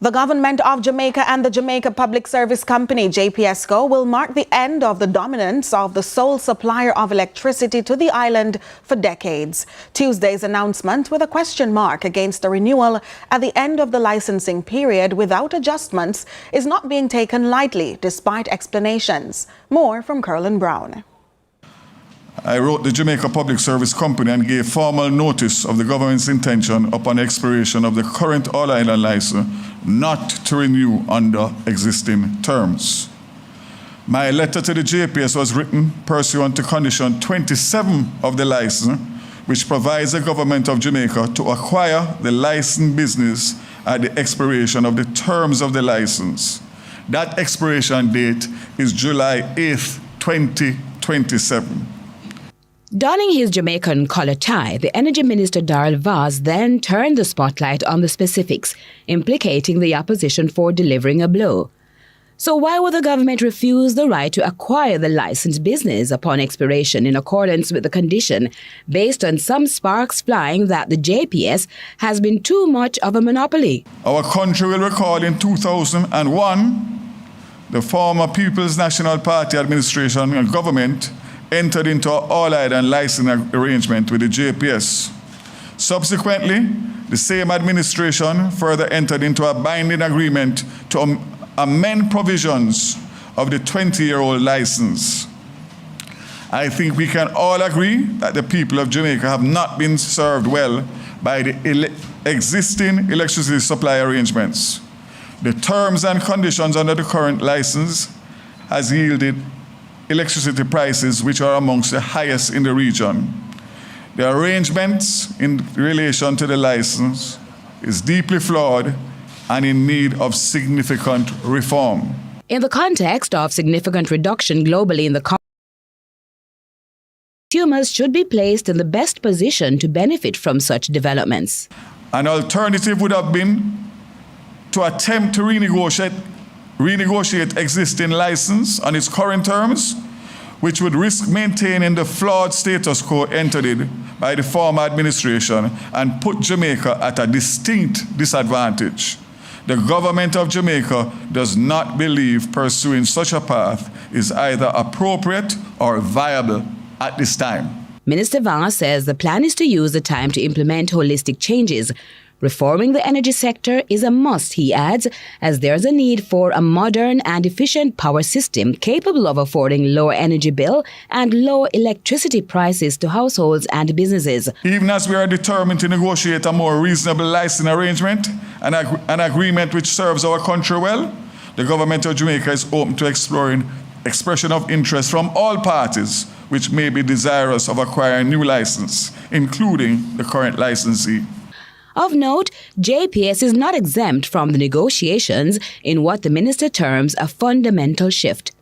The government of Jamaica and the Jamaica Public Service Company, JPS, will mark the end of the dominance of the sole supplier of electricity to the island for decades. Tuesday's announcement with a question mark against the renewal at the end of the licensing period without adjustments is not being taken lightly, despite explanations. More from Curlin Brown. I wrote the Jamaica Public Service Company and gave formal notice of the government's intention upon expiration of the current all-island license not to renew under existing terms. My letter to the JPS was written pursuant to condition 27 of the license, which provides the government of Jamaica to acquire the licensed business at the expiration of the terms of the license. That expiration date is July 8th, 2027. Donning his Jamaican collar tie, the Energy Minister Daryl Vaz then turned the spotlight on the specifics, implicating the opposition for delivering a blow. So why would the government refuse the right to acquire the licensed business upon expiration in accordance with the condition, based on some sparks flying that the JPS has been too much of a monopoly? Our country will recall in 2001, the former People's National Party administration and government entered into an all-island licensing arrangement with the JPS. Subsequently, the same administration further entered into a binding agreement to amend provisions of the 20-year-old license. I think we can all agree that the people of Jamaica have not been served well by the existing electricity supply arrangements. The terms and conditions under the current license has yielded electricity prices which are amongst the highest in the region. The arrangements in relation to the license is deeply flawed and in need of significant reform. In the context of significant reduction globally in the consumers should be placed in the best position to benefit from such developments. An alternative would have been to attempt to renegotiate existing license on its current terms, which would risk maintaining the flawed status quo entered in by the former administration and put Jamaica at a distinct disadvantage. The government of Jamaica does not believe pursuing such a path is either appropriate or viable at this time. Minister Vaz says the plan is to use the time to implement holistic changes. Reforming the energy sector is a must, he adds, as there's a need for a modern and efficient power system capable of affording lower energy bill and low electricity prices to households and businesses. Even as we are determined to negotiate a more reasonable licensing arrangement, an agreement which serves our country well, the government of Jamaica is open to exploring expression of interest from all parties which may be desirous of acquiring new license, including the current licensee. Of note, JPS is not exempt from the negotiations in what the minister terms a fundamental shift.